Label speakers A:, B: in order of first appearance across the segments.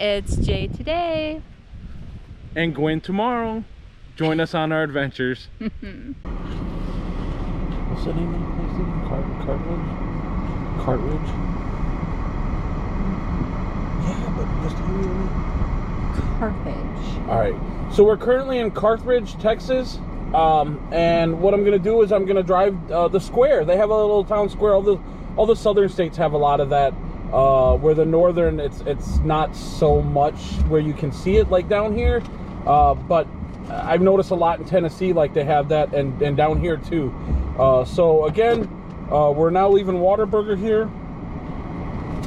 A: It's Jay today.
B: And Gwen tomorrow. Join us on our adventures.
C: What's the name of the place again? Carthage? Yeah, but just
A: Carthage.
B: Alright, so we're currently in Carthage, Texas. And what I'm going to do is I'm going to drive the square. They have a little town square. All the southern states have a lot of that. Where the northern, it's not so much where you can see it like down here. But I've noticed a lot in Tennessee, like they have that, and down here too. So again, we're now leaving Whataburger here.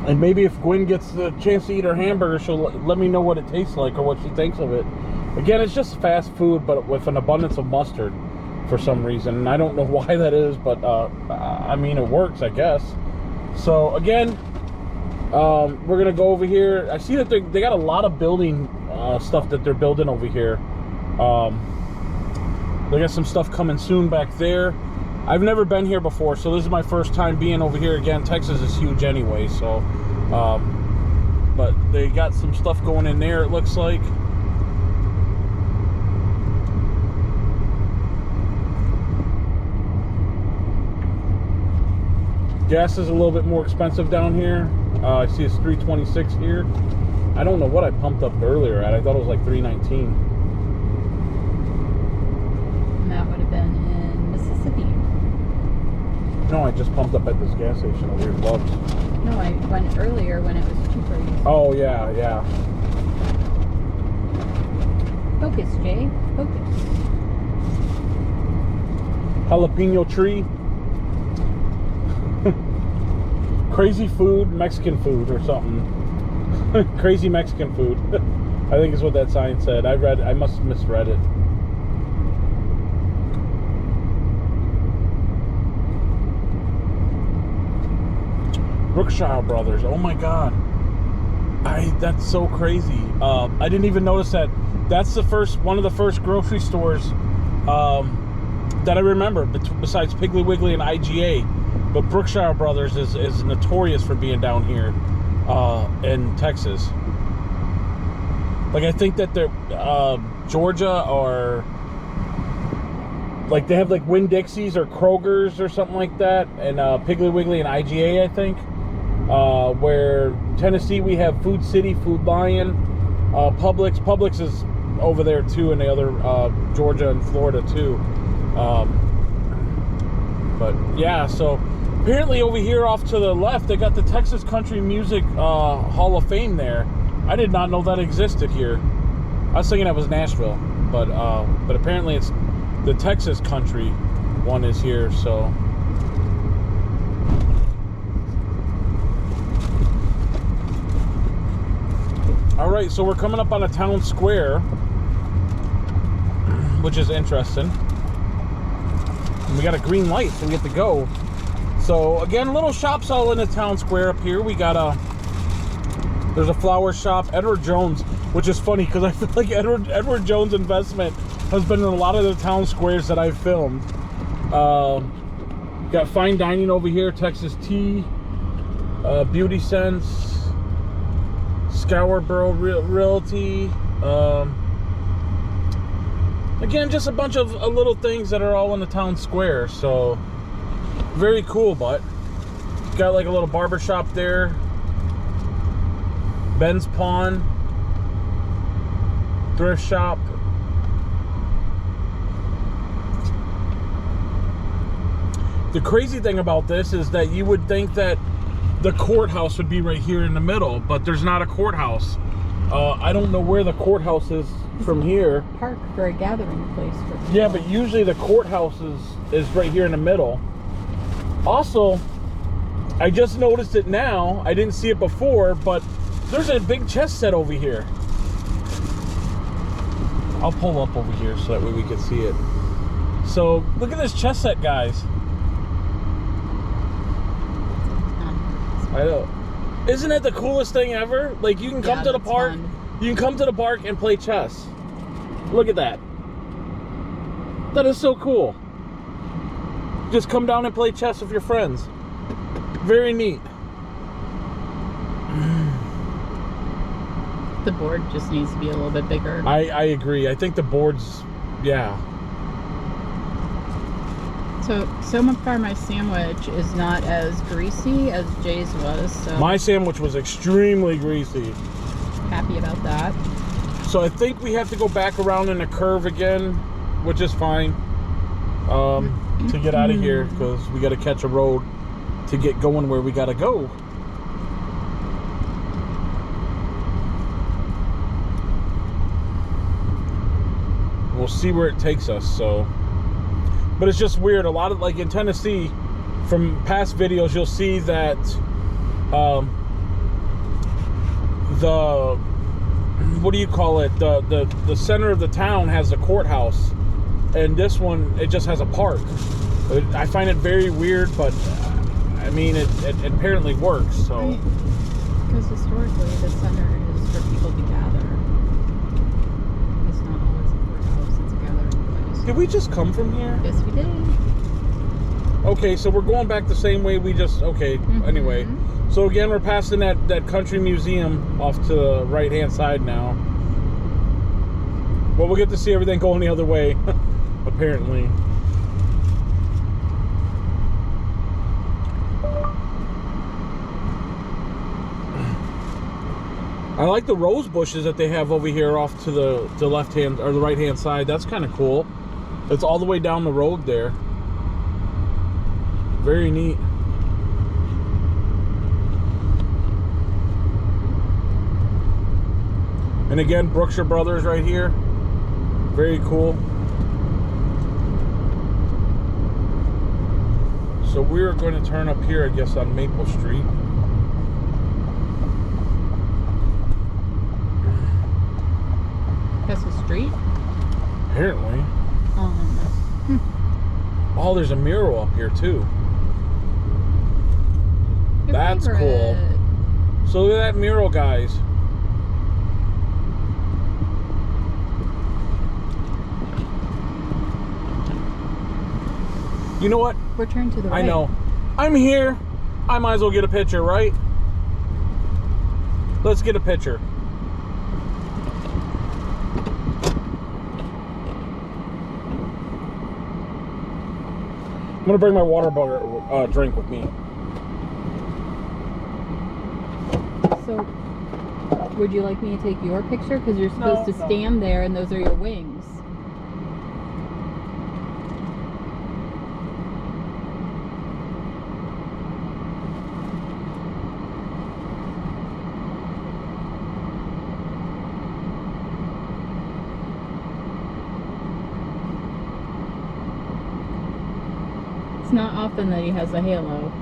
B: And maybe if Gwen gets the chance to eat her hamburger, she'll let me know what it tastes like or what she thinks of it. Again, it's just fast food, but with an abundance of mustard for some reason. And I don't know why that is, but I mean, it works, I guess. So again, we're gonna go over here. I see that they got a lot of building stuff that they're building over here. They got some stuff coming soon back there. I've never been here before, so this is my first time being over here again. Texas is huge anyway, so but they got some stuff going in there, it looks like. Gas is a little bit more expensive down here. I see it's $3.26 here. I don't know what I pumped up earlier at. I thought it was like $3.19.
A: And that would have been in Mississippi.
B: No, I just pumped up at this gas station over here in Love's.
A: No, I went earlier when it was cheaper.
B: Oh, yeah, yeah.
A: Focus, Jay. Focus.
B: Jalapeno tree. Crazy food, Mexican food or something. Crazy Mexican food. I think is what that sign said. I must have misread it. Brookshire Brothers. Oh my God. That's so crazy. I didn't even notice that. That's one of the first grocery stores that I remember besides Piggly Wiggly and IGA. But Brookshire Brothers is notorious for being down here in Texas. Like, I think that they're Georgia, or like they have like Winn-Dixie's or Kroger's or something like that, and Piggly Wiggly and IGA, I think. Where Tennessee we have Food City, Food Lion, Publix. Publix is over there too, in the other Georgia and Florida too. But yeah, so apparently over here off to the left, they got the Texas Country Music Hall of Fame there. I did not know that existed here. I was thinking that was Nashville, but apparently it's the Texas Country one is here. So all right, so we're coming up on a town square, which is interesting. And we got a green light, so we get to go. So again, little shops all in the town square up here. We got there's a flower shop, Edward Jones, which is funny because I feel like Edward Jones Investment has been in a lot of the town squares that I've filmed. Got fine dining over here, Texas Tea, Beauty Sense, Scourborough Realty. Again, just a bunch of little things that are all in the town square. So very cool. But got like a little barber shop there, Ben's Pawn, thrift shop. The crazy thing about this is that you would think that the courthouse would be right here in the middle, but there's not a courthouse. I don't know where the courthouse is from here.
A: Park for a gathering place for people.
B: Yeah, but usually the courthouse is right here in the middle. Also, I just noticed it now. I didn't see it before, but there's a big chess set over here. I'll pull up over here so that way we can see it. So look at this chess set, guys. I know. Isn't that the coolest thing ever? Like, you can come to the park. Fun. You can come to the park and play chess. Look at that. That is so cool. Just come down and play chess with your friends. Very neat.
A: The board just needs to be a little bit bigger.
B: I agree. I think the boards, yeah.
A: So far my sandwich is not as greasy as Jay's was. So
B: My sandwich was extremely greasy.
A: happy about that.
B: So I think we have to go back around in a curve again, which is fine, to get out of here, because we got to catch a road to get going where we got to go. We'll see where it takes us. So, but it's just weird. A lot of, like in Tennessee, from past videos, you'll see that the, what do you call it, the center of the town has a courthouse, and this one, it just has a park. I find it very weird, but I mean, it apparently works. So
A: Because historically the center is for people to gather. It's not always a courthouse, it's a gathering place.
B: did we just come from here?
A: Yes, we did.
B: Okay, so we're going back the same way we just, okay, anyway. So again, we're passing that country museum off to the right-hand side now. Well, we'll get to see everything going the other way, apparently. I like the rose bushes that they have over here off to the left-hand or the right-hand side. That's kind of cool. It's all the way down the road there. Very neat. And again, Brookshire Brothers right here. Very cool. So we're going to turn up here, I guess, on Maple Street.
A: That's the street?
B: Apparently. Oh, there's a mural up here too.
A: Your
B: That's
A: favorite.
B: cool. So look at that mural, guys. You know what?
A: We're turned to the right.
B: I know. I'm here. I might as well get a picture, right? Let's get a picture. I'm gonna bring my water bottle drink with me.
A: So, would you like me to take your picture? Because you're supposed to stand there and those are your wings. It's not often that he has a halo.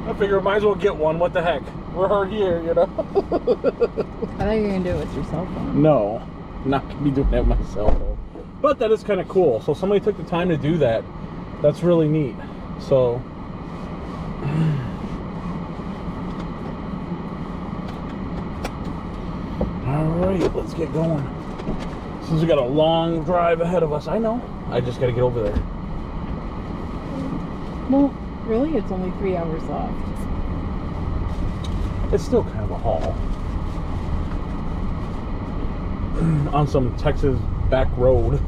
B: I figure I might as well get one. What the heck? We're here, you know?
A: I thought you were going to do it with your cell phone.
B: No, not going to be doing that with my cell phone. But that is kind of cool. So somebody took the time to do that. That's really neat. So... Alright, let's get going. Since we got a long drive ahead of us. I know. I just got to get over there.
A: Well, really, it's only 3 hours left.
B: It's still kind of a haul. On some Texas back road.
A: I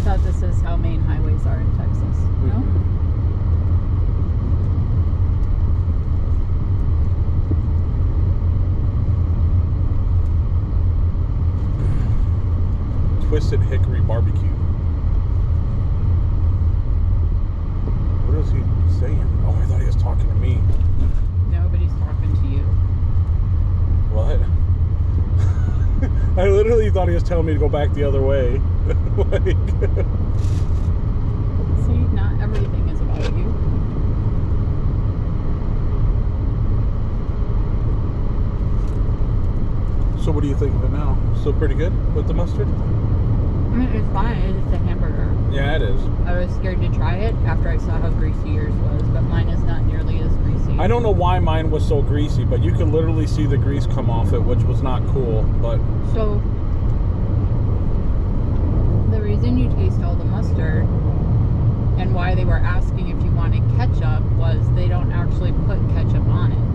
A: thought this is how main highways are in Texas. No?
B: Twisted Hickory Barbecue. What is he saying? Oh, I thought he was talking to me.
A: Nobody's talking to you.
B: What? I literally thought he was telling me to go back the other way. Like,
A: See, not everything is about you.
B: so what do you think of it now? Still pretty good with the mustard?
A: I mean, it's fine. It's a hamburger.
B: Yeah, it is.
A: I was scared to try it after I saw how greasy yours was, but mine is not nearly as greasy.
B: I don't know why mine was so greasy, but you could literally see the grease come off it, which was not cool, but...
A: So, the reason you taste all the mustard and why they were asking if you wanted ketchup was they don't actually put ketchup on it.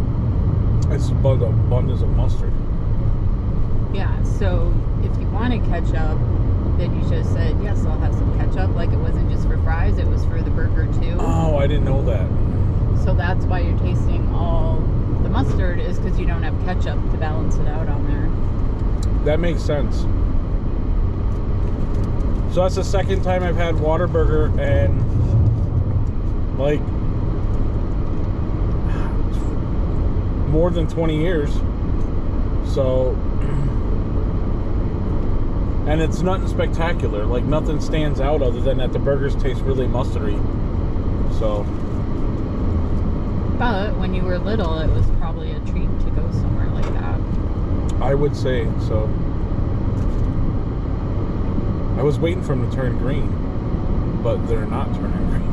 B: nice abundance of mustard.
A: Yeah, so if you wanted ketchup, then you just said, yes, I'll have some ketchup. Like, it wasn't just for fries, it was for the burger too.
B: Oh, I didn't know that.
A: So that's why you're tasting all the mustard, is because you don't have ketchup to balance it out on there.
B: That makes sense. So that's the second time I've had Whataburger, and like more than 20 years. So, and it's nothing spectacular. Like, nothing stands out other than that the burgers taste really mustardy. So,
A: but when you were little, it was probably a treat to go somewhere like that.
B: I would say so. I was waiting for them to turn green, but they're not turning green.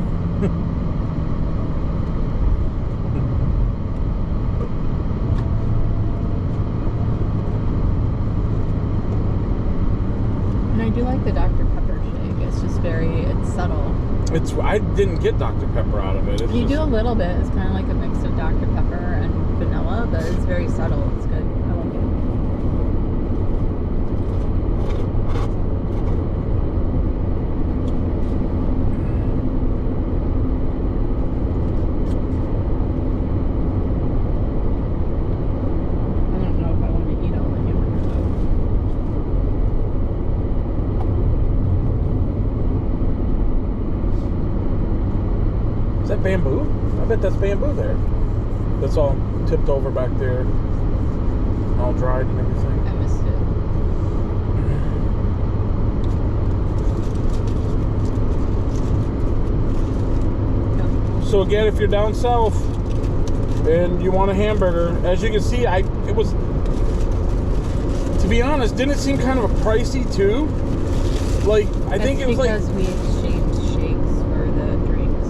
A: And I do like the Dr. Pepper shake. It's just it's subtle.
B: I didn't get Dr. Pepper out of it.
A: You do a little bit. It's kind of like a mix of Dr. Pepper and vanilla, but it's very subtle. It's good. I like it. I don't know if I want to eat all the hamburger though.
B: Is that bamboo? I bet that's bamboo there. That's all tipped over back there. All dried and everything.
A: I missed it.
B: So again, if you're down south and you want a hamburger, as you can see, it was, to be honest, didn't it seem kind of a pricey too? Like, I think it was like,
A: because we exchanged shakes for the drinks.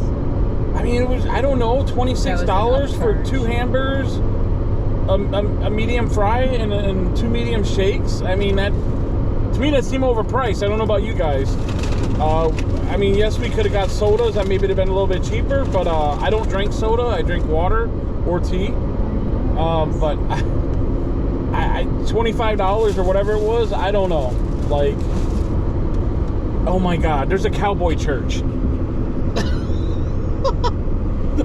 B: I mean, it was, I don't know, $26 for
A: upcharge.
B: 2 hamburgers, a medium fry, and 2 medium shakes. I mean, that, to me, that seemed overpriced. I don't know about you guys. I mean, yes, we could have got sodas. That maybe would have been a little bit cheaper, but I don't drink soda. I drink water or tea. But I $25 or whatever it was, I don't know. Like, oh my God, there's a cowboy church.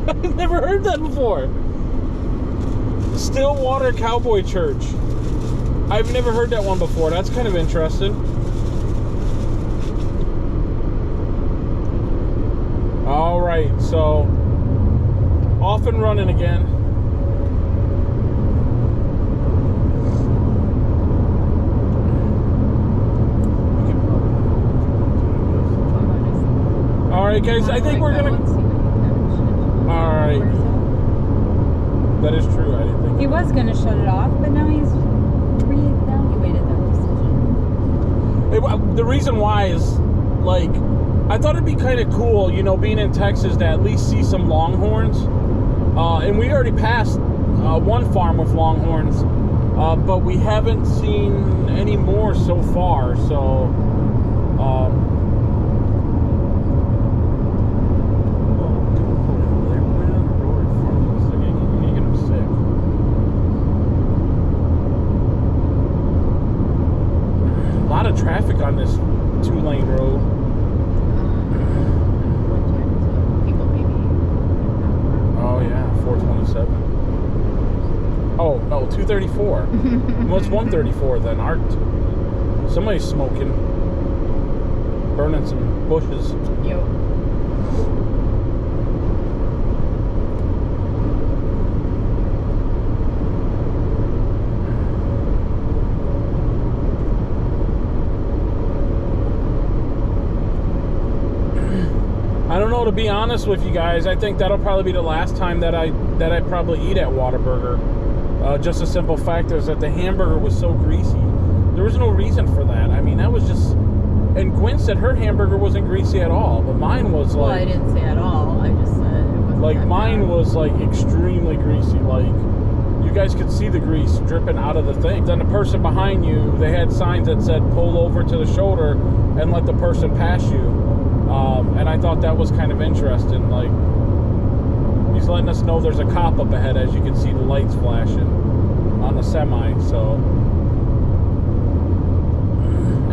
B: I've never heard that before. Stillwater Cowboy Church. I've never heard that one before. That's kind of interesting. All right, so off and running again. All right, guys, I think we're gonna. All right, that is true. I didn't think
A: He was going to shut it off, but now he's reevaluated that decision.
B: The reason why is, like, I thought it'd be kind of cool, you know, being in Texas, to at least see some longhorns. And we already passed one farm with longhorns, but we haven't seen any more so far. So, a lot of traffic on this 2-lane road.
A: People maybe.
B: Oh yeah, 427. Oh no, 234. Well, it's 134 then. Somebody's smoking, burning some bushes.
A: Yo.
B: I don't know, to be honest with you guys. I think that'll probably be the last time that I probably eat at Whataburger. Just a simple fact is that the hamburger was so greasy. There was no reason for that. I mean, that was just. And Gwen said her hamburger wasn't greasy at all, but mine was like.
A: Well, I didn't say at all. I just said it wasn't.
B: Like,
A: that
B: mine
A: bad.
B: was like extremely greasy. Like, you guys could see the grease dripping out of the thing. Then the person behind you, they had signs that said pull over to the shoulder and let the person pass you. And I thought that was kind of interesting. Like, he's letting us know there's a cop up ahead, as you can see the lights flashing. a semi, so.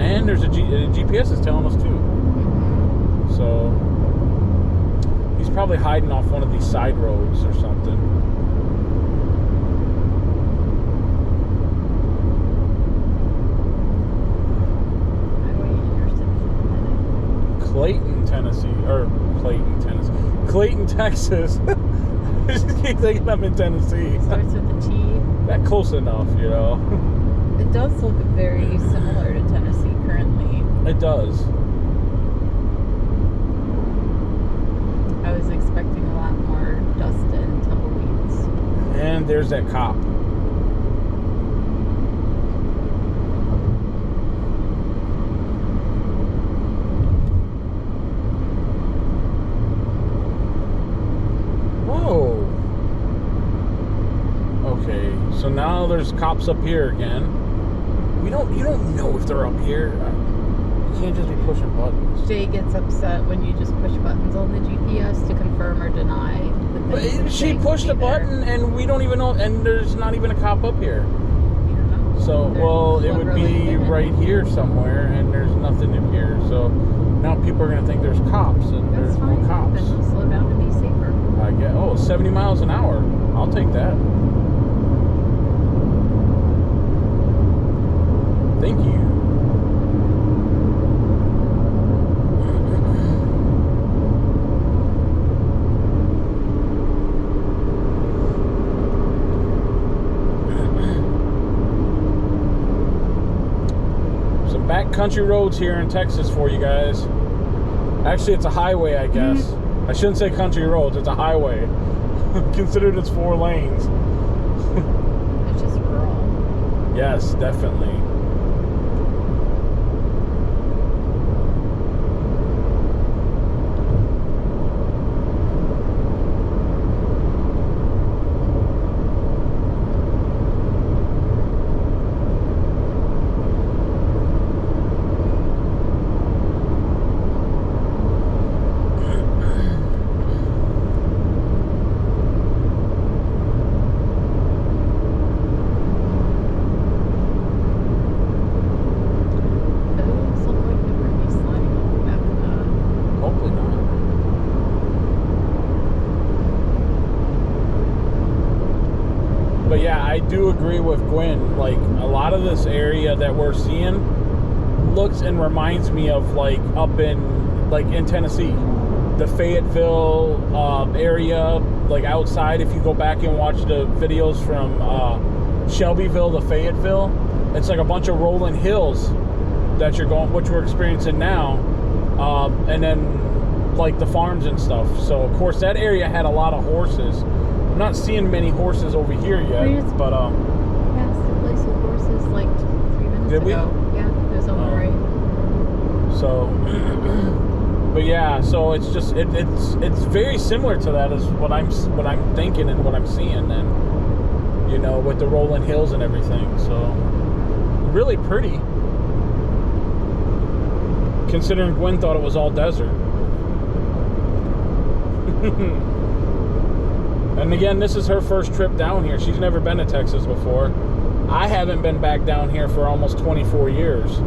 B: And there's a GPS is telling us too. So he's probably hiding off one of these side roads or something. Clayton, Texas. I just keep thinking I'm in Tennessee.
A: Starts with a T.
B: That close enough, you know.
A: It does look very similar to Tennessee currently.
B: It does.
A: I was expecting a lot more dust and tumbleweeds.
B: And there's that cop. Whoa. Okay, so now there's cops up here again. You don't know if they're up here. You can't just be pushing buttons.
A: Jay gets upset when you just push buttons on the GPS to confirm or deny the things that
B: She
A: say
B: pushed
A: could
B: a
A: be there.
B: button and we don't even know, and there's not even a cop up here.
A: You don't know.
B: So,
A: They're
B: well, it would
A: cleverly
B: be
A: hidden.
B: right here somewhere, and there's nothing in here. So now people are going to think there's cops, and
A: That's
B: there's
A: fine.
B: no cops.
A: Then we'll slow down to be safer.
B: I get, 70 miles an hour. I'll take that. Thank you. Some backcountry roads here in Texas for you guys. Actually, it's a highway, I guess. I shouldn't say country roads. It's a highway. Considered it's 4 lanes.
A: It's just rural.
B: Yes, definitely.
A: Those look like they were be sliding off the back of that.
B: Hopefully not. But yeah, I do agree with Gwen. Like, a lot of this area that we're seeing looks and reminds me of like up in Tennessee, the Fayetteville area, like outside. If you go back and watch the videos from Shelbyville to Fayetteville, it's like a bunch of rolling hills that which we're experiencing now, and then like the farms and stuff. So of course that area had a lot of horses. I'm not seeing many horses over here yet,
A: Yes.
B: but
A: Passed the place with horses like 3 minutes
B: Did we?
A: ago. Yeah, it was on the right.
B: so but yeah, so it's just it's very similar to that as what I'm thinking and what I'm seeing, and you know, with the rolling hills and everything. So really pretty, considering Gwen thought it was all desert. And again, this is her first trip down here. She's never been to Texas before. I haven't been back down here for almost 24 years.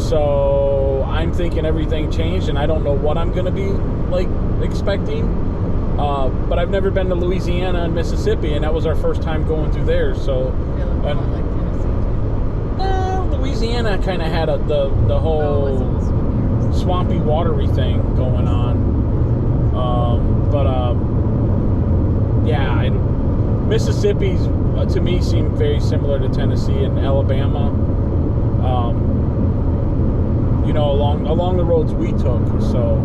B: So I'm thinking everything changed, and I don't know what I'm going to be like expecting. But I've never been to Louisiana and Mississippi, and that was our first time going through there. So
A: They look a lot like Tennessee too.
B: Louisiana kind of had the whole
A: Oh, it's almost weird.
B: swampy, watery thing going on. Yeah, Mississippi's to me seemed very similar to Tennessee and Alabama. You know, along the roads we took. So.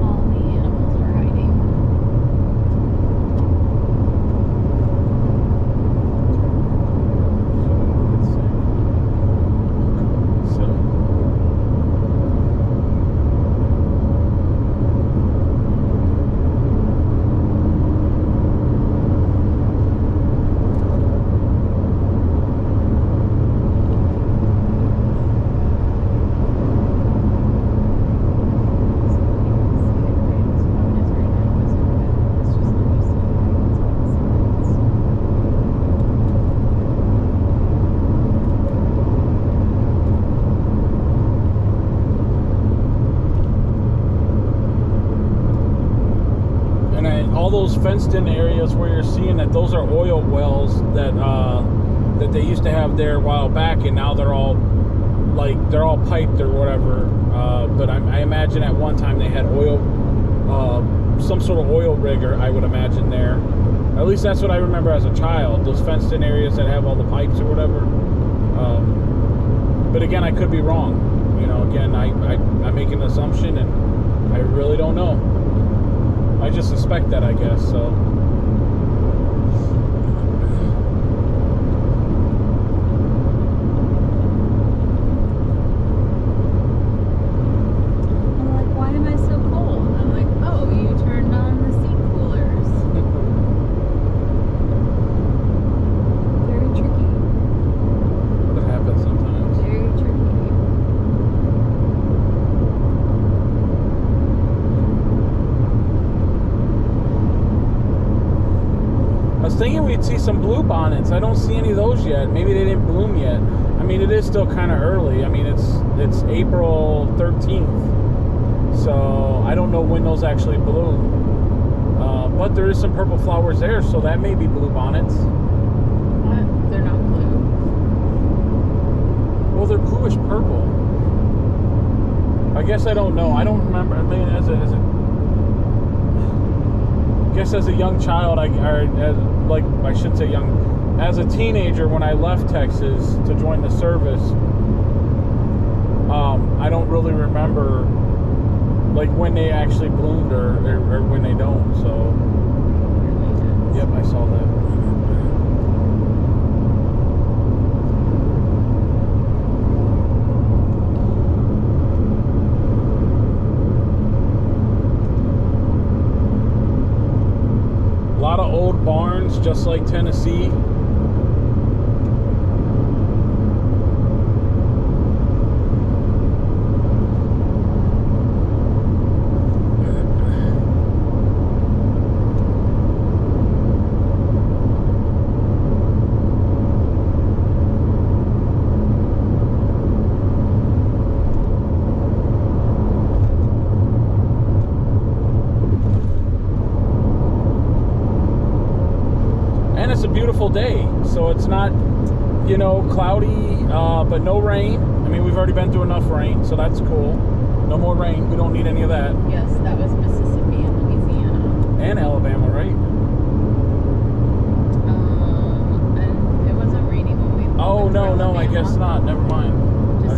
A: All the animals are hiding.
B: all those fenced-in areas where you're seeing that, those are oil wells that they used to have there a while back, and now they're all piped or whatever. But I imagine at one time they had oil, some sort of oil rigger, I would imagine there. At least that's what I remember as a child. Those fenced-in areas that have all the pipes or whatever. But again, I could be wrong. You know, again, I make an assumption, and I really don't know. I just suspect that, I guess. So.
A: I'm like, why am I so cold? I'm like, oh, you turned on the seat coolers. Very tricky.
B: That happens sometimes.
A: Very tricky.
B: I was thinking we'd see some blue bonnets. I don't see any of those yet. Maybe they didn't bloom yet. I mean, it is still kind of early. I mean, it's April 13th. So I don't know when those actually bloom. But there is some purple flowers there, so that may be blue bonnets.
A: What? They're not blue.
B: Well, they're bluish purple. I guess I don't know. I don't remember. I mean, as a young child, as a teenager when I left Texas to join the service, I don't really remember like when they actually bloomed or when they don't. So, yep, I saw that. A lot of old barns, just like Tennessee. And it's a beautiful day, so it's not, you know, cloudy, but no rain. I mean, we've already been through enough rain, so that's cool. No more rain. We don't need any of that.
A: Yes, that was Mississippi and Louisiana.
B: And Alabama, right?
A: And it wasn't raining when we.
B: Oh,
A: went through
B: no, I guess
A: Alabama.
B: not. Never mind.
A: Just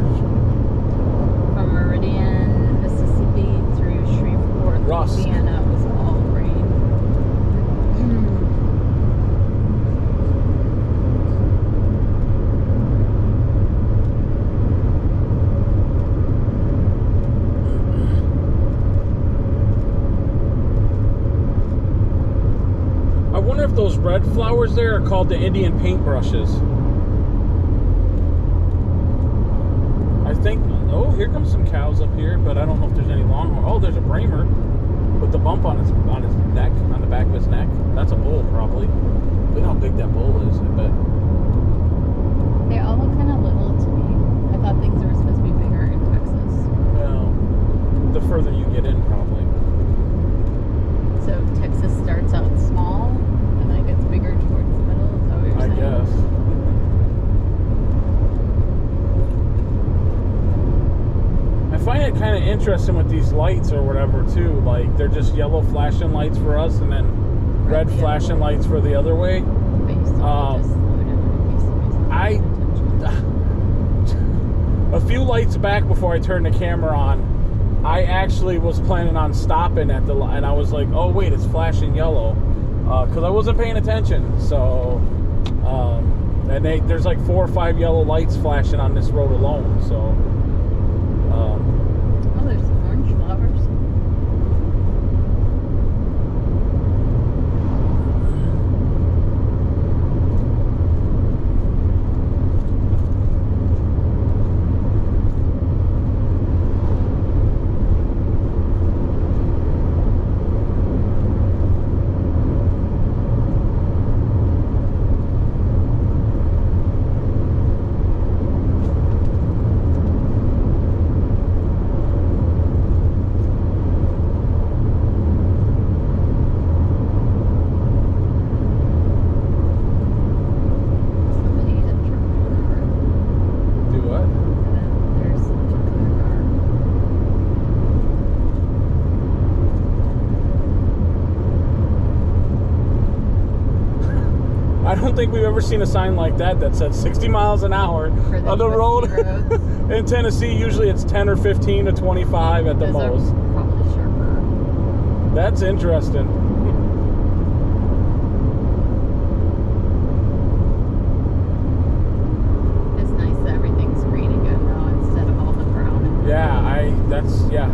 A: from Meridian, Mississippi through Shreveport,
B: Rusk.
A: Louisiana, it was all rain.
B: I wonder if those red flowers there are called the Indian paintbrushes. I think, oh, here comes some cows up here, but I don't know if there's any longhorn. Oh, there's a Bramer with the bump on his neck, on the back of his neck. That's a bull, probably. Look how big that bull is, I bet.
A: They all look kind of little to me. I thought things were supposed to be bigger in Texas.
B: Well, the further you get in, probably.
A: So Texas starts out small and then gets bigger towards the middle. Is that what you're
B: I
A: saying?
B: guess. I find it kind of interesting with these lights or whatever too. Like they're just yellow flashing lights for us, and then red
A: Yeah.
B: flashing lights for the other way.
A: But you still need to slow down in case somebody's not paying attention.
B: A few lights back before I turned the camera on, I actually was planning on stopping at the and I was like, oh wait, it's flashing yellow, because I wasn't paying attention. So, and there's like 4 or 5 yellow lights flashing on this road alone. So,
A: Oh, there's some orange flowers.
B: think we've ever seen a sign like that said 60 miles an hour
A: For the
B: on the road.
A: twisty roads.
B: In Tennessee, usually it's 10 or 15 to 25 at the
A: Those are
B: most.
A: probably sharper.
B: That's interesting.
A: It's nice that everything's green again now instead of all the brown. And
B: Yeah,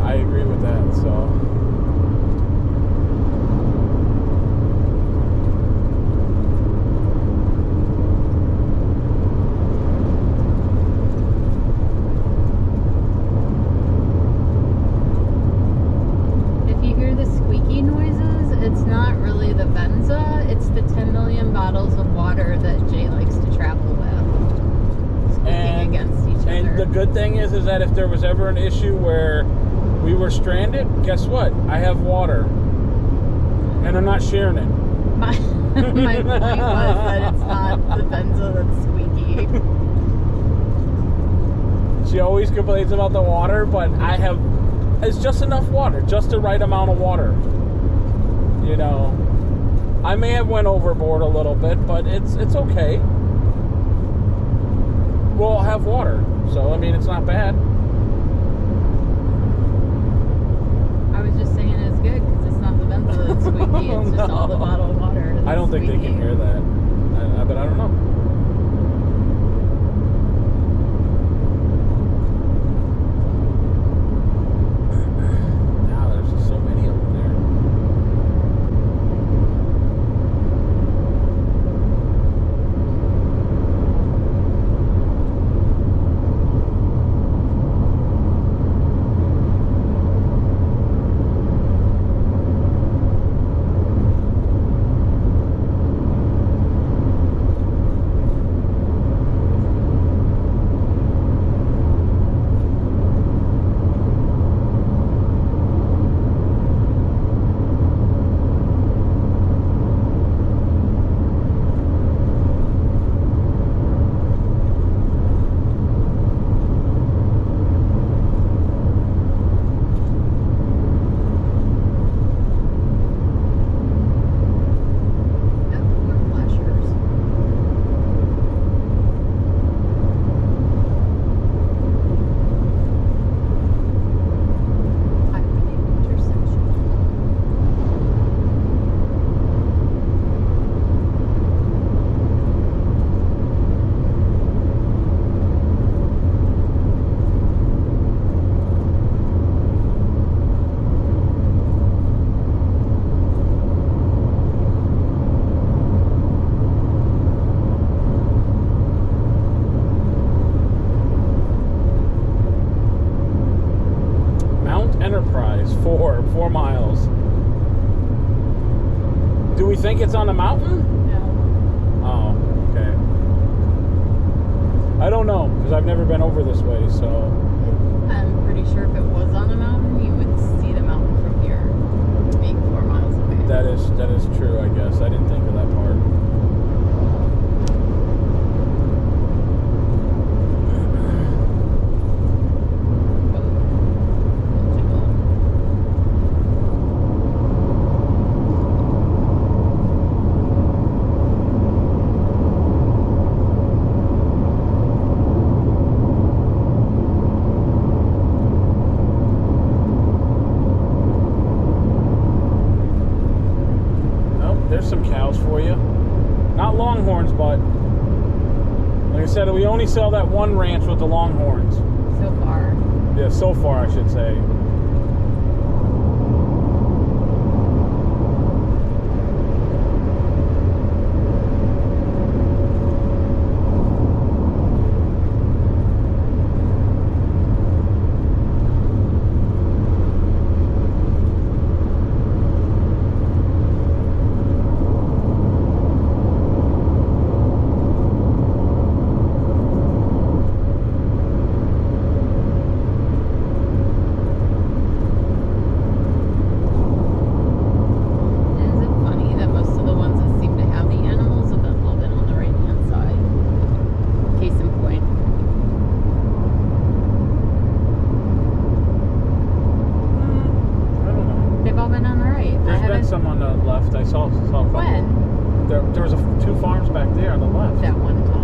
B: I agree with that. So.
A: If you hear the squeaky noises, it's not really the Benza, it's the 10 million bottles of water that Jay likes to travel with. Squeaking against each other.
B: And the good thing is that if there was ever an issue where we were stranded, guess what? I have water. And I'm not sharing it.
A: My point was that it's not the Benza that's squeaky.
B: She always complains about the water, but it's just enough water, just the right amount of water. You know, I may have went overboard a little bit, but it's okay. We'll have water, so I mean, it's not bad.
A: I was just saying it's good because it's not the Benza that's squeaky, it's just all the bottled water.
B: I don't think they can hear that, but I don't know. Wow, there's just so many of them there. Enterprise, 4 miles. Do we think it's on a mountain?
A: No.
B: Oh, okay. I don't know, because I've never been over this way, so.
A: I'm pretty sure if it was on a mountain, you would see the mountain from here, being 4 miles away.
B: That is true, I guess. I didn't think of that part. There's some cows for you. Not longhorns, but like I said, we only sell that one ranch with the longhorns.
A: So far.
B: Yeah, so far, I should say. Some on the left. I saw
A: When?
B: There was 2 two farms back there on the left.
A: That one time.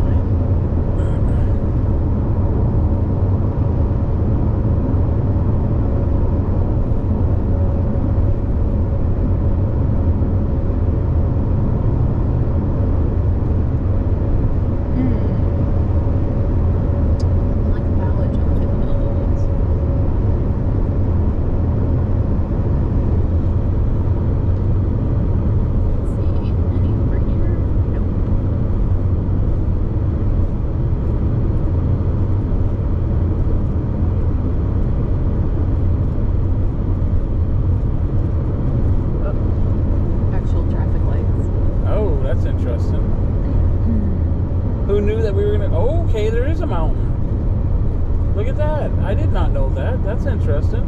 B: Who knew that we were gonna? Oh, okay, there is a mountain. Look at that. I did not know that. That's interesting.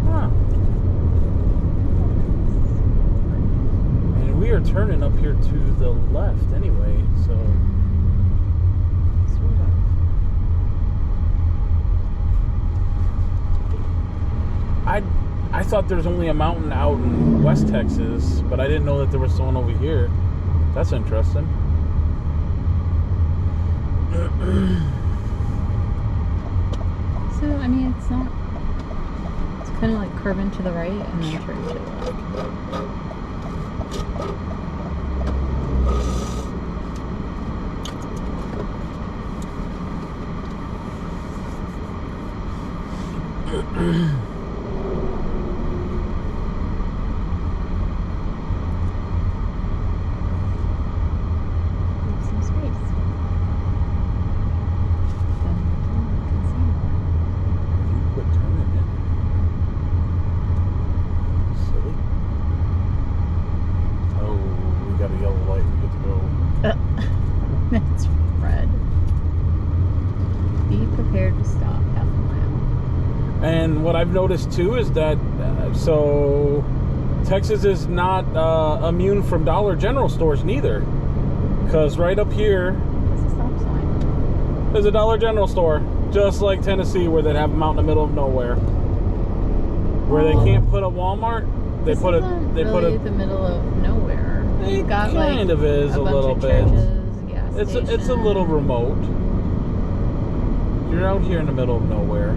B: Huh. And we are turning up here to the left anyway, so. I thought there's only a mountain out in West Texas, but I didn't know that there was one over here. That's interesting.
A: So, I mean, it's not... It's kind of like curving to the right and then turn to the left. That's red. Be prepared to stop half a mile.
B: And what I've noticed too is that so Texas is not immune from Dollar General stores neither, because right up here
A: What's the stop sign?
B: there's a Dollar General store, just like Tennessee, where they have them out in the middle of nowhere, where they can't put a Walmart. They
A: This
B: put
A: isn't
B: a
A: really the middle of nowhere. You've got
B: kind
A: like
B: of is a
A: bunch
B: little
A: of
B: bit.
A: churches, gas
B: It's a
A: station.
B: little remote. You're out here in the middle of nowhere.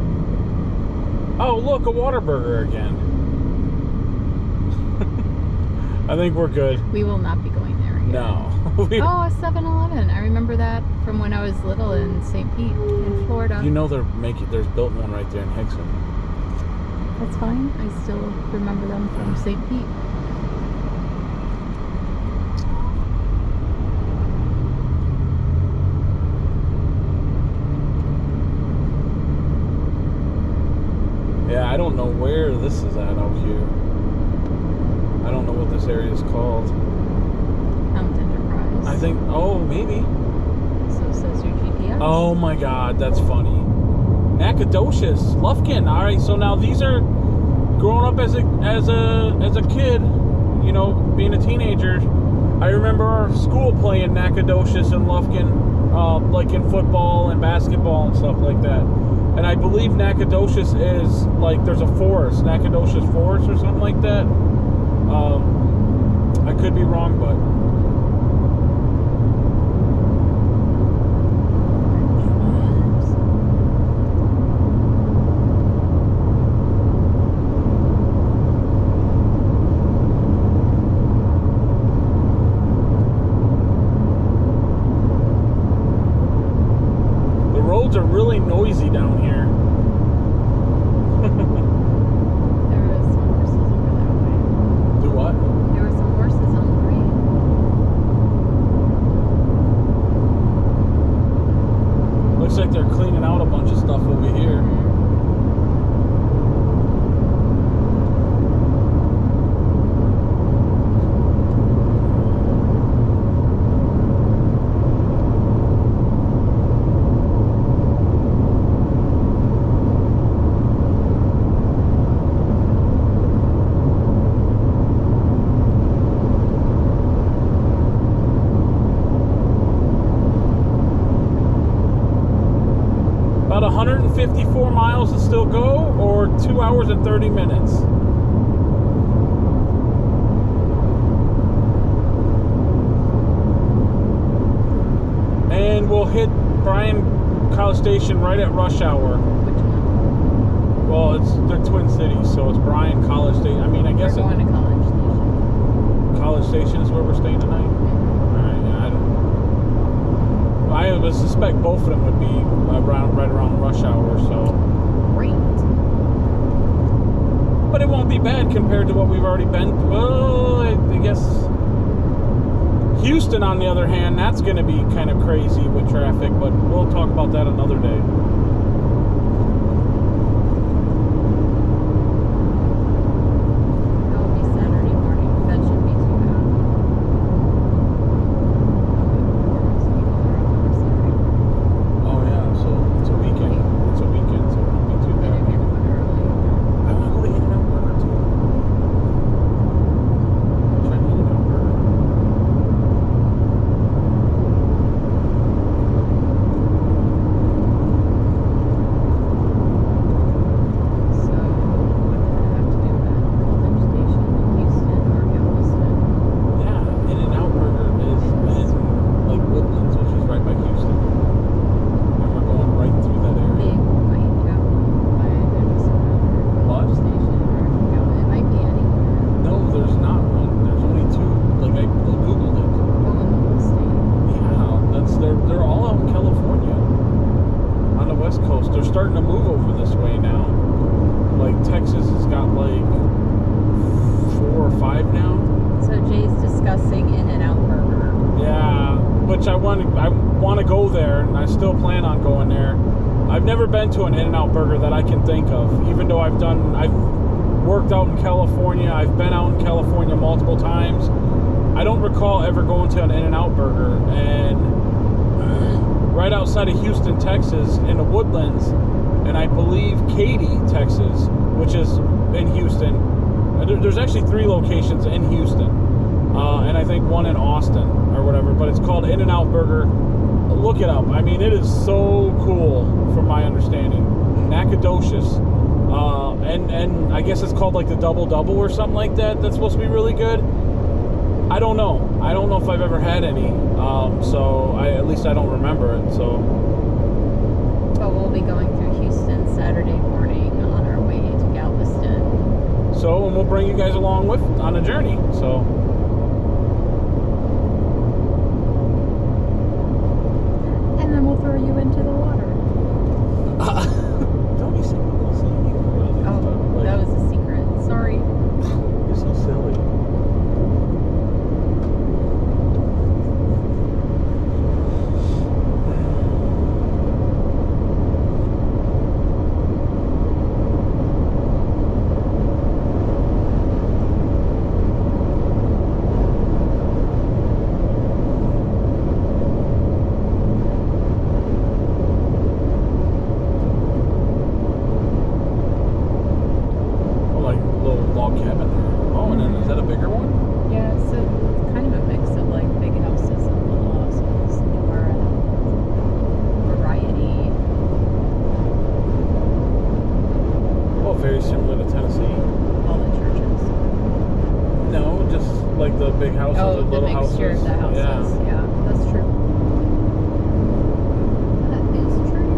B: Oh, look, a Whataburger again. I think we're good.
A: We will not be going there again.
B: No.
A: Oh, a 7-Eleven. I remember that from when I was little in St. Pete in Florida.
B: You know there's built one right there in Hickson.
A: That's fine. I still remember them from St. Pete.
B: Yeah, I don't know where this is at out here. I don't know what this area is called.
A: Mount Enterprise.
B: I think, oh, maybe.
A: So says your GPS.
B: Oh my God, that's funny. Nacogdoches, Lufkin. All right, so now these are growing up as a kid, you know, being a teenager. I remember our school playing Nacogdoches and Lufkin, like in football and basketball and stuff like that. And I believe Nacogdoches is like there's a forest, Nacogdoches Forest or something like that. I could be wrong, but. Are really noisy down here.
A: There were some horses over that way.
B: Do what?
A: There were some horses on the green.
B: Looks like they're cleaning out a bunch of stuff over here. About 154 miles to still go, or 2 hours and 30 minutes. hit Bryan College Station right at rush hour.
A: Which one?
B: Well, they're twin cities, so it's Bryan College Station. I mean, I guess
A: We're going to College Station.
B: College Station is where we're staying tonight. All right, yeah, I would suspect both of them would be right around rush hour. So
A: Great.
B: but it won't be bad compared to what we've already been. Well, I guess Houston, on the other hand, that's going to be kind of crazy with traffic, but we'll talk about that another day.
A: That will be Saturday morning. That shouldn't be too bad.
B: Oh yeah, so it's a weekend. It's a weekend, so it won't be too bad. I want to go to In-N-Out Burger too. Try In-N-Out Burger.
A: So, what did I have to do then? College Station in Houston or Galveston?
B: Yeah, In-N-Out Burger is in like Woodlands, which is right by Houston. And we're going right through that area.
A: Big might go by there's
B: What?
A: College Station or it might be anywhere.
B: No, there's not one. There's only two. Like I Googled it.
A: Oh, in the whole state.
B: Yeah, they're all out in California. On the West Coast. They're starting to move over this way now. Like Texas has got like 4 or 5 now.
A: So Jay's discussing In-N-Out Burger.
B: Yeah, which I want to go there, and I still plan on going there. I've never been to an In-N-Out Burger that I can think of, even though I've worked out in California. I've been out in California multiple times. I don't recall ever going to an In-N-Out Burger. And right outside of Houston, Texas, in the Woodlands, and I believe Katy, Texas, which is in Houston. There's actually 3 locations in Houston, and I think 1 in Austin or whatever. But it's called In-N-Out Burger. Look it up. I mean, it is so cool, from my understanding. Nacogdoches, and I guess it's called like the Double Double or something like that. That's supposed to be really good. I don't know. I don't know if I've ever had any. So at least I don't remember it. So.
A: But we'll be going through Houston Saturday morning on our way to Galveston.
B: So, and we'll bring you guys along on the journey. So.
A: And then we'll throw you into the water.
B: Don't be silly. Don't say anything.
A: Oh, that was a secret. Sorry.
B: You're so silly. Big houses and little houses.
A: Oh, the mixture of the houses. Yeah, that's true. That is true.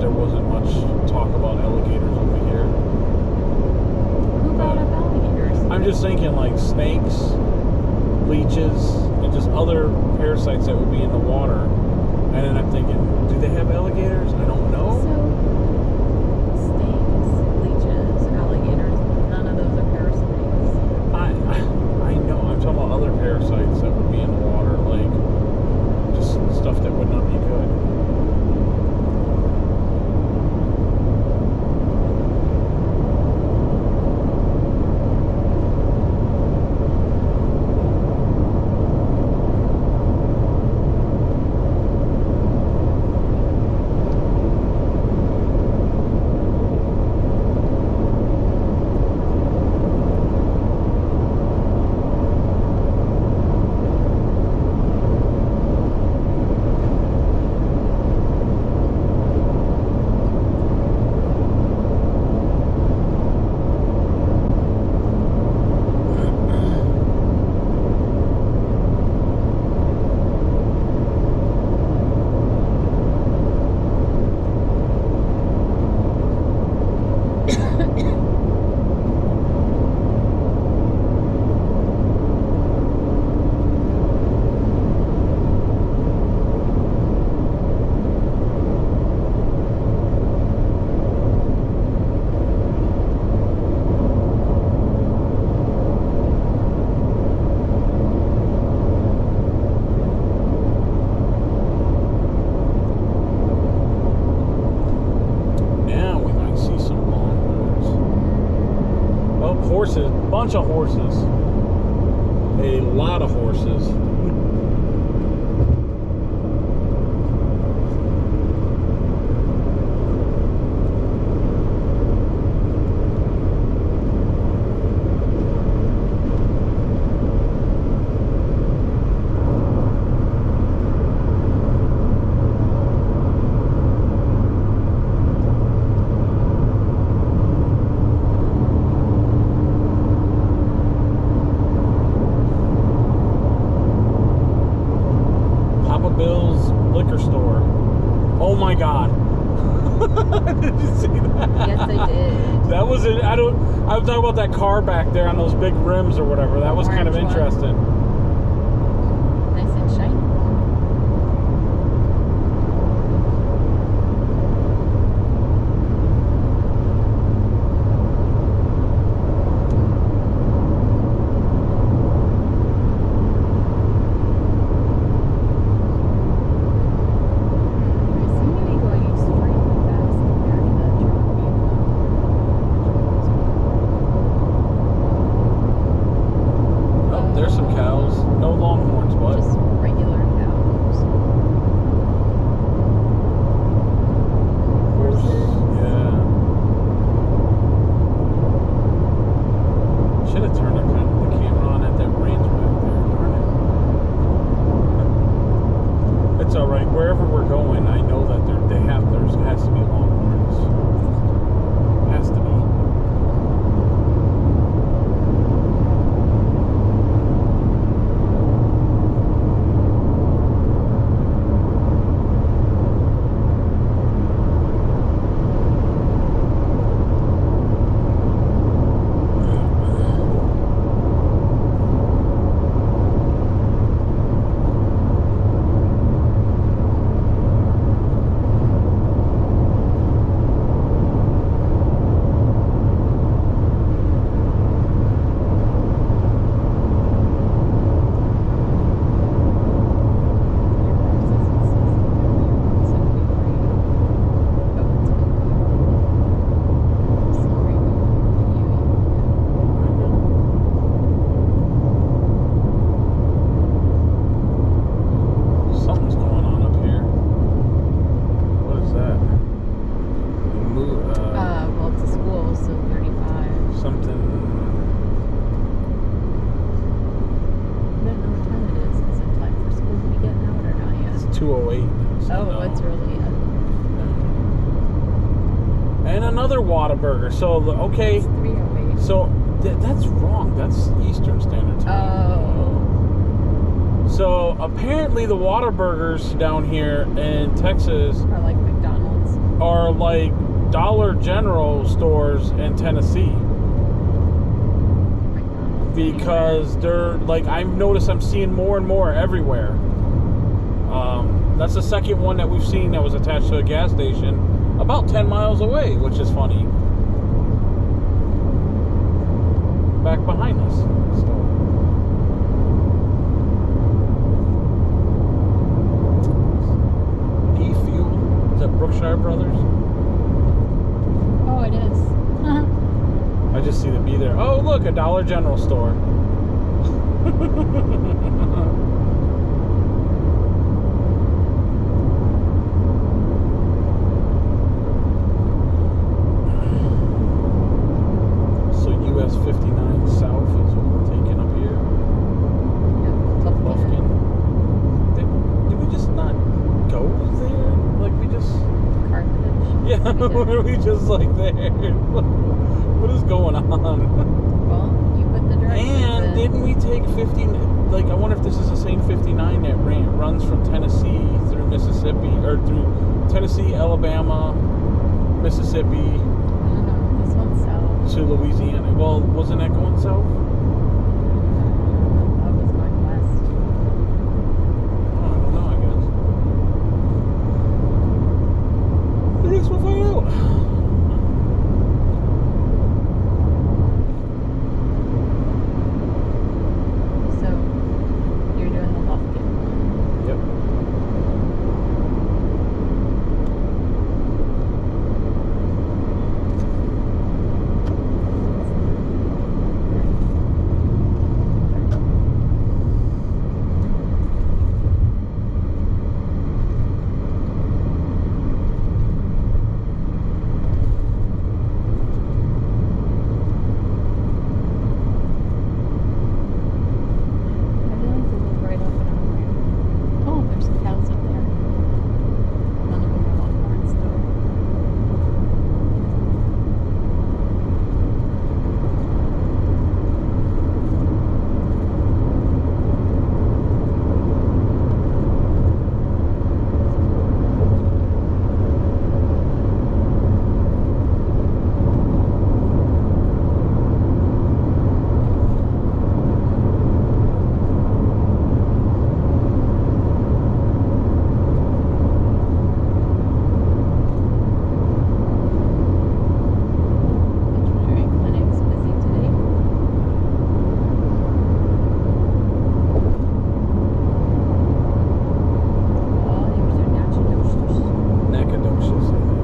B: there wasn't much talk about alligators over here.
A: Who brought up alligators?
B: I'm just thinking like snakes, leeches, and just other parasites that would be in the water. And then I'm thinking, do they have alligators? I don't know.
A: So, snakes, leeches, alligators, none of those are parasites.
B: I know. I'm talking about other parasites that would be in the water, like just stuff that would not be good. Horses, bunch of horses, a lot of horses. Liquor store. Oh my God. Did you see that?
A: Yes, I did.
B: That was it. I'm talking about that car back there on those big rims or whatever. That was kind of
A: Orange one.
B: interesting.
A: Nice and shiny.
B: There's some cows. No longhorns, but
A: Just regular cows. Horses.
B: Yeah. Should have turned the camera on at that range back there, darn it. It's all right. Wherever we're going, I know that there has to be longhorns. Has to be. And another Whataburger. So, okay.
A: It's 3:08.
B: So, that's wrong. That's Eastern Standard Time.
A: Oh.
B: So, apparently the Whataburgers down here in Texas
A: Are like McDonald's.
B: are like Dollar General stores in Tennessee. Because they're like, I've noticed I'm seeing more and more everywhere. That's the second one that we've seen that was attached to a gas station about 10 miles away, which is funny. Back behind us. So. E-Fuel. Is that Brookshire Brothers?
A: Oh, it is.
B: I just see the B there. Oh, look, a Dollar General store. So US 59 South is what we're taking up here. Lufkin. Did we just not go there? Like we just...
A: Carthage.
B: Yeah, were we just like there? What is going on?
A: Well, you put the directions
B: And
A: in.
B: didn't we take 15? Like, I wonder if this is the same 59 that runs from Tennessee through Mississippi, or through Tennessee, Alabama, Mississippi
A: No, this one's south.
B: to Louisiana. Well, wasn't that going south?
A: That was going west.
B: Oh, I don't know, I guess. I guess we'll find out.
A: So, you're doing the Lufkin one.
B: Yep.
A: I feel like they live right up and on there. Oh, there's some cows up there. None of them are longhorns, though. Veterinary clinic's busy today. Oh, here's our Nacogdoches.
B: Nacogdoches, I think.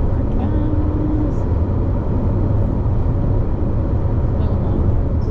A: More cows. No longhorns.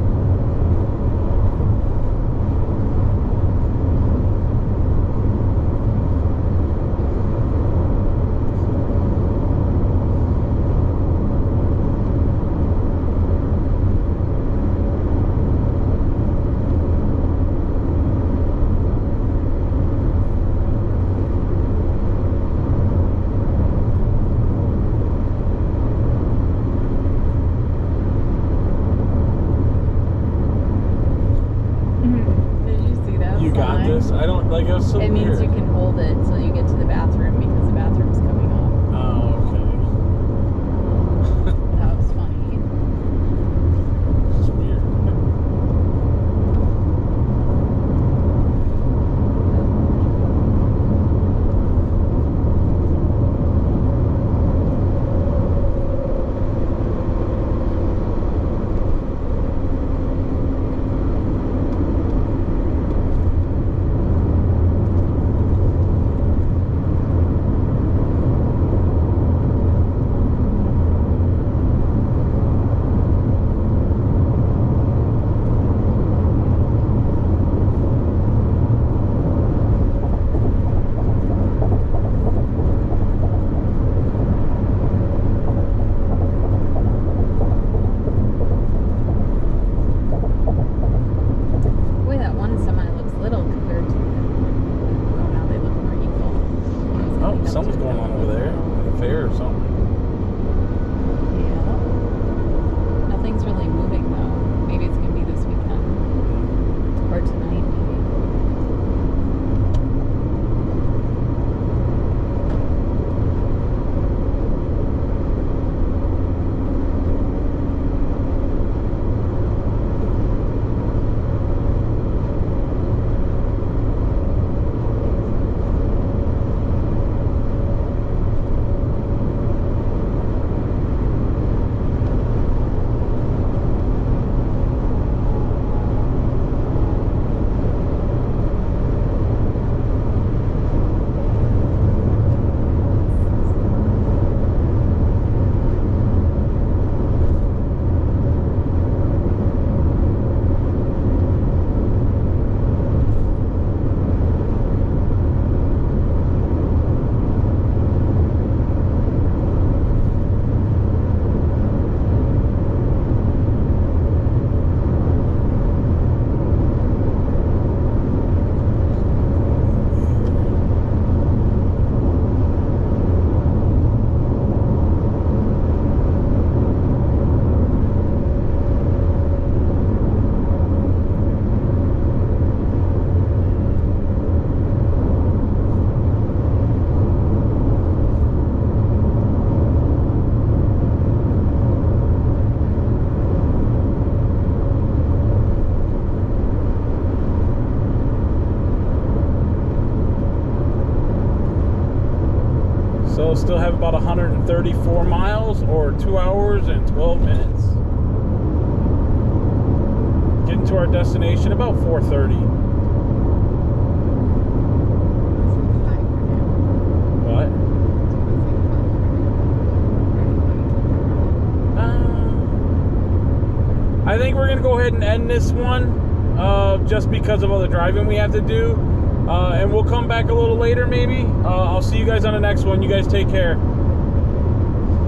A: Did you see that
B: You got
A: sign?
B: this? I don't, like, it was so
A: It means
B: weird.
A: you can hold it till you get to the bathroom because the bathroom's coming up.
B: Oh, okay.
A: That was funny.
B: It's weird. we'll still have about 134 miles or 2 hours and 12 minutes. Getting to our destination about 4:30. What? I think we're gonna go ahead and end this one just because of all the driving we have to do, and we'll come back a little later maybe. I'll see you guys on the next one. You guys take care.